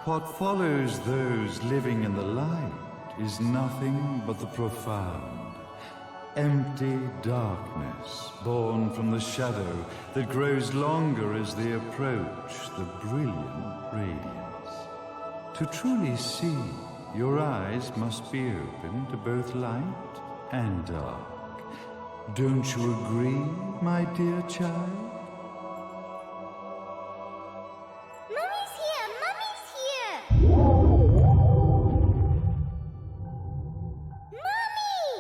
What follows those living in the light is nothing but the profound, empty darkness born from the shadow that grows longer as they approach the brilliant radiance. To truly see, your eyes must be open to both light and dark. Don't you agree, my dear child? Mummy's here! Mummy's here! Mummy!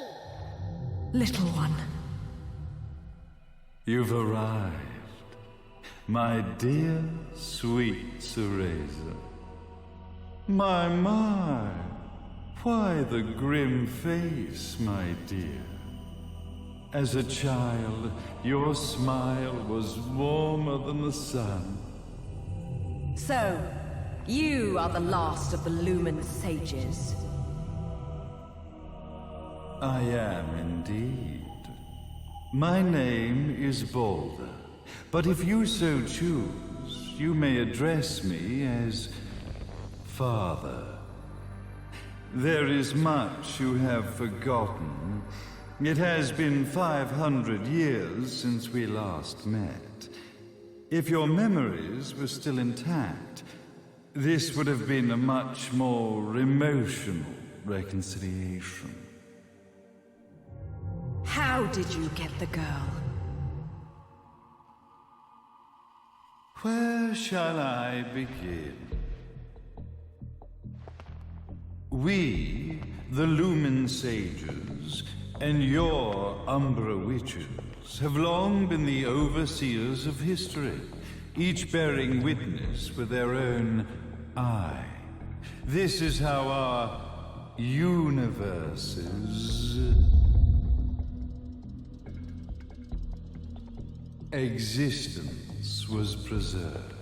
Little one. You've arrived, my dear, sweet Cereza. My, why the grim face, my dear? As a child, your smile was warmer than the sun. So, you are the last of the Lumen sages. I am indeed. My name is Balder, but if you so choose, you may address me as Father. There is much you have forgotten. It has been 500 years since we last met. If your memories were still intact, this would have been a much more emotional reconciliation. How did you get the girl? Where shall I begin? We, the Lumen sages, and your Umbra witches have long been the overseers of history, each bearing witness with their own eye. This is how our universe's existence was preserved.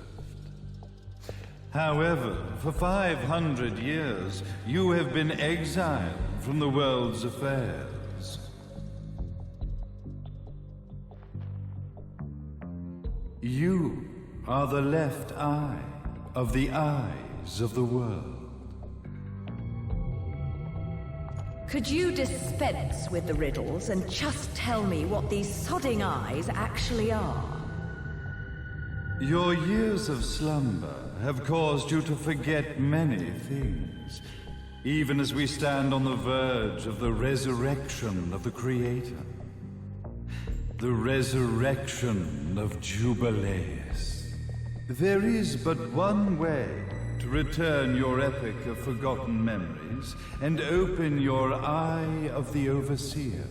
However, for 500 years, you have been exiled from the world's affairs. You are the left eye of the eyes of the world. Could you dispense with the riddles and just tell me what these sodding eyes actually are? Your years of slumber have caused you to forget many things, even as we stand on the verge of the resurrection of the Creator. The resurrection of Jubileus. There is but one way to return your epic of forgotten memories and open your eye of the Overseer.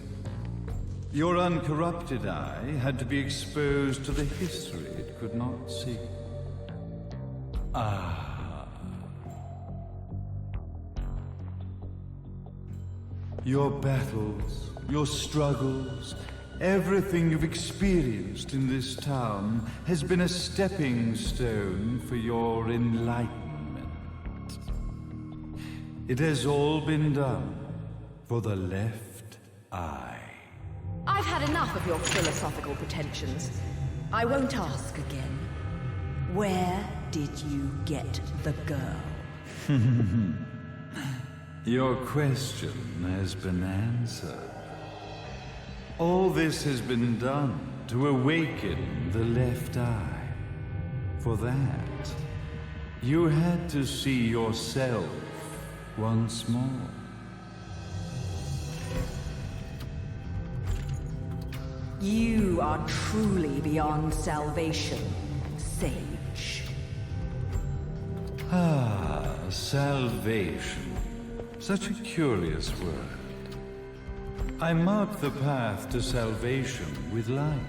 Your uncorrupted eye had to be exposed to the history it could not see. Your battles, your struggles, everything you've experienced in this town has been a stepping stone for your enlightenment. It has all been done for the left eye. I've had enough of your philosophical pretensions. I won't ask again. Where did you get the girl? Your question has been answered. All this has been done to awaken the left eye. For that, you had to see yourself once more. You are truly beyond salvation, sage. Salvation. Such a curious word. I mark the path to salvation with light.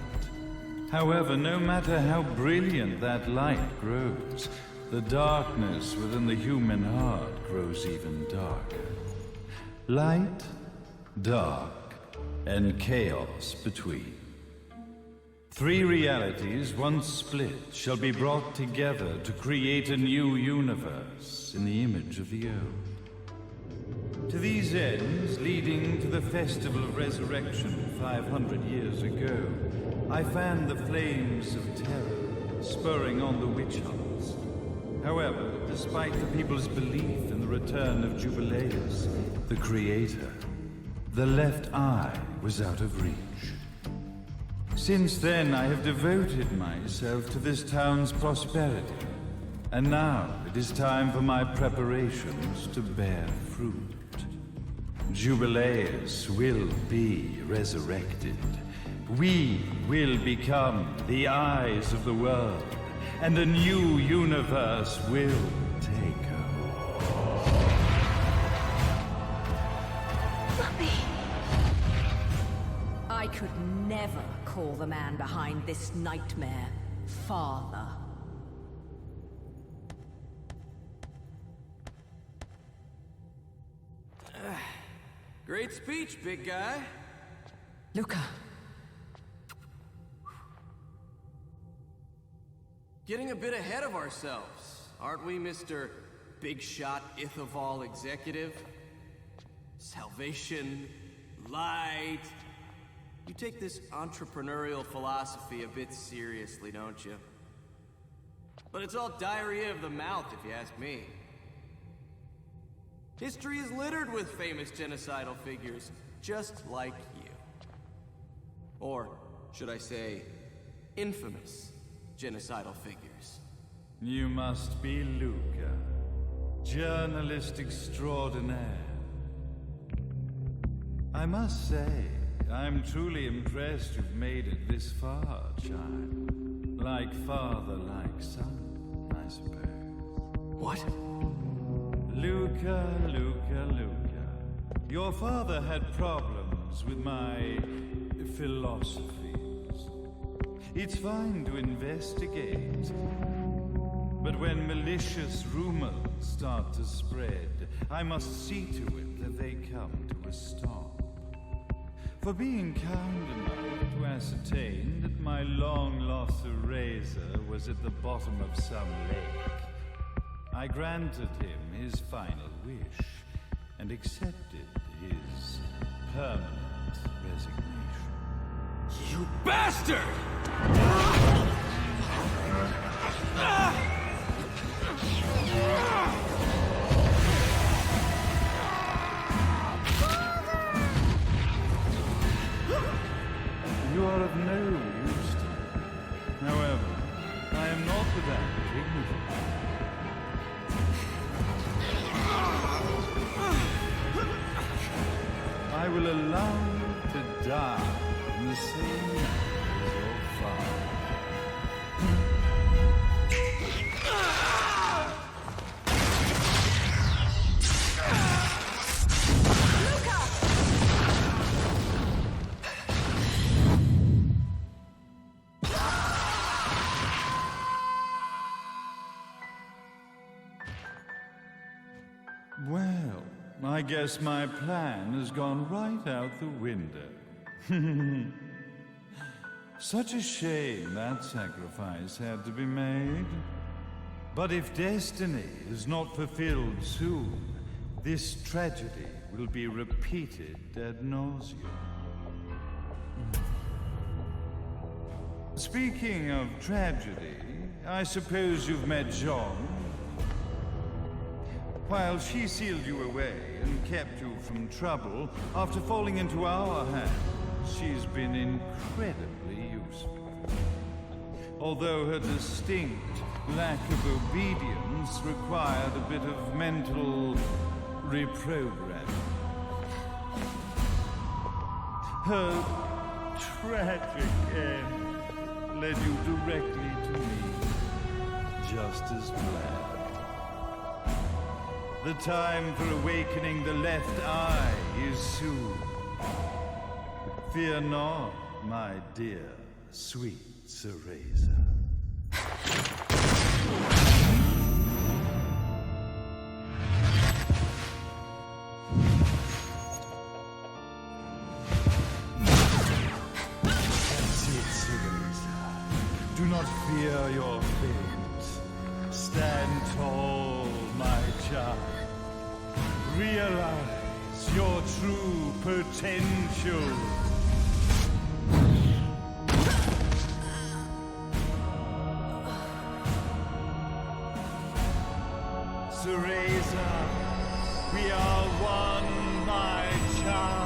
However, no matter how brilliant that light grows, the darkness within the human heart grows even darker. Light, dark, and chaos between. Three realities, once split, shall be brought together to create a new universe in the image of the old. To these ends, leading to the Festival of Resurrection 500 years ago, I fanned the flames of terror, spurring on the witch hunts. However, despite the people's belief in the return of Jubileus, the creator, the left eye was out of reach. Since then, I have devoted myself to this town's prosperity. And now it is time for my preparations to bear fruit. Jubileus will be resurrected. We will become the eyes of the world, and a new universe will take over. Mummy! I could never call the man behind this nightmare father. Great speech, big guy. Luca. Getting a bit ahead of ourselves, aren't we, Mr. Big Shot Ithaval Executive? Salvation, light. You take this entrepreneurial philosophy a bit seriously, don't you? But it's all diarrhea of the mouth, if you ask me. History is littered with famous genocidal figures, just like you. Or, should I say, infamous genocidal figures. You must be Luca, journalist extraordinaire. I must say, I'm truly impressed you've made it this far, child. Like father, like son, I suppose. What? Luca, Luca, Luca. Your father had problems with my philosophies. It's fine to investigate, but when malicious rumors start to spread, I must see to it that they come to a stop. For being kind enough to ascertain that my long-lost eraser was at the bottom of some lake, I granted him his final wish and accepted his permanent resignation. You bastard! You are of no use to me. However, I am not without dignity. I will allow you to die in the same manner as your father. Well, I guess my plan has gone right out the window. Such a shame that sacrifice had to be made. But if destiny is not fulfilled soon, this tragedy will be repeated ad nauseum. Speaking of tragedy, I suppose you've met Jean. While she sealed you away and kept you from trouble, after falling into our hands, she's been incredibly useful. Although her distinct lack of obedience required a bit of mental reprogramming. Her tragic end led you directly to me, just as planned. The time for awakening the left eye is soon. Fear not, my dear, sweet Cereza. That's it, Cereza. Do not fear your fate. Stand tall, my child. Realize your true potential. gods raise up. We are one, my child.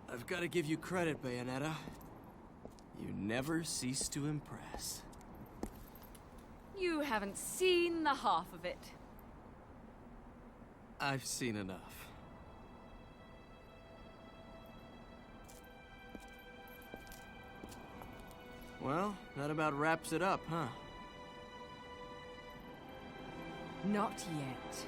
I've got to give you credit, Bayonetta. You never cease to impress. You haven't seen the half of it. I've seen enough. Well, that about wraps it up, huh? Not yet.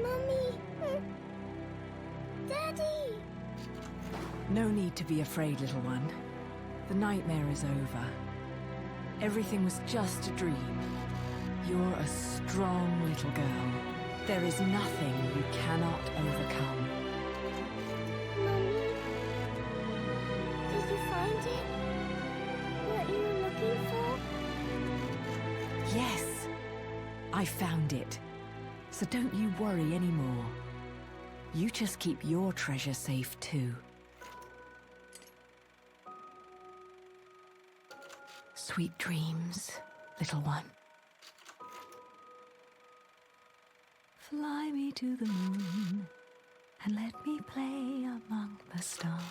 Mommy! Daddy! No need to be afraid, little one. The nightmare is over. Everything was just a dream. You're a strong little girl. There is nothing you cannot overcome. Mommy? Did you find it? What you were looking for? Yes, I found it. So don't you worry anymore. You just keep your treasure safe too. Sweet dreams, little one. Fly me to the moon and let me play among the stars.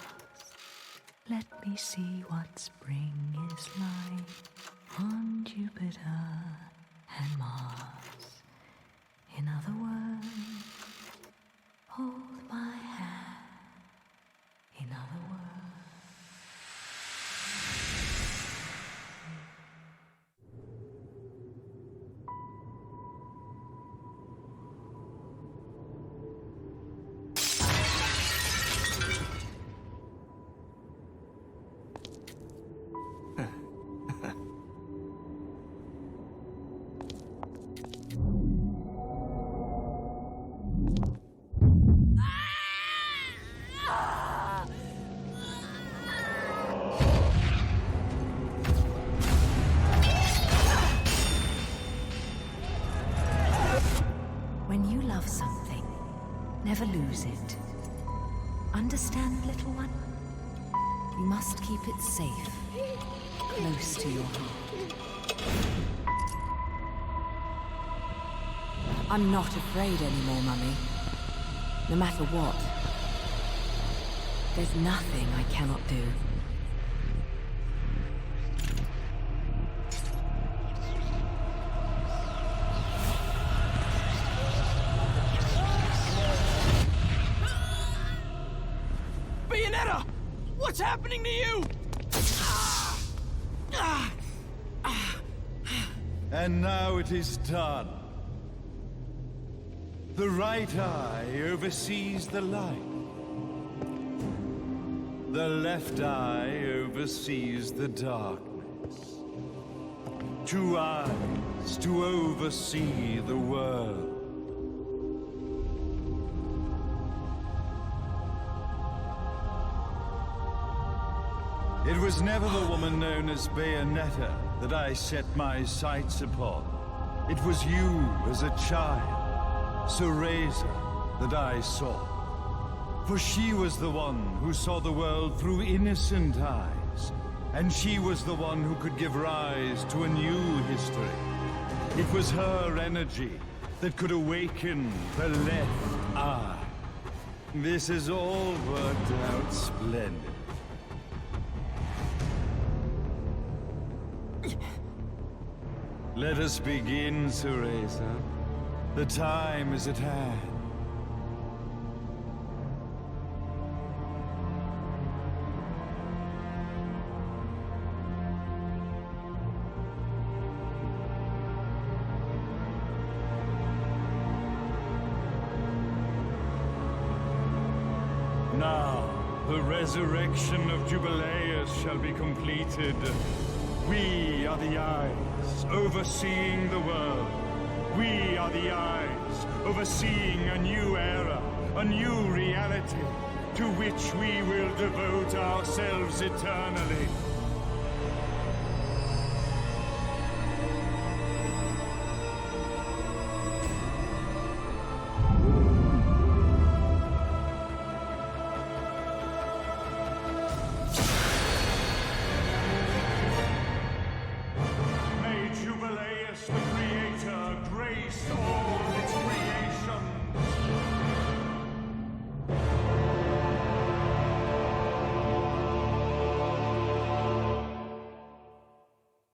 Let me see what spring is like on Jupiter and Mars. In other words, hold my hand. In other words. Something. Never lose it. Understand, little one? You must keep it safe, close to your heart. I'm not afraid anymore, Mummy. No matter what. There's nothing I cannot do. Bayonetta! What's happening to you? And now it is done. The right eye oversees the light. The left eye oversees the darkness. 2 eyes to oversee the world. It was never the woman known as Bayonetta that I set my sights upon. It was you as a child, Cereza, that I saw. For she was the one who saw the world through innocent eyes, And she was the one who could give rise to a new history. It was her energy that could awaken the left eye. This has all worked out splendid. Let us begin, Cereza. The time is at hand. Now, the resurrection of Jubileus shall be completed. We are the eyes, overseeing the world. We are the eyes, overseeing a new era, a new reality, to which we will devote ourselves eternally.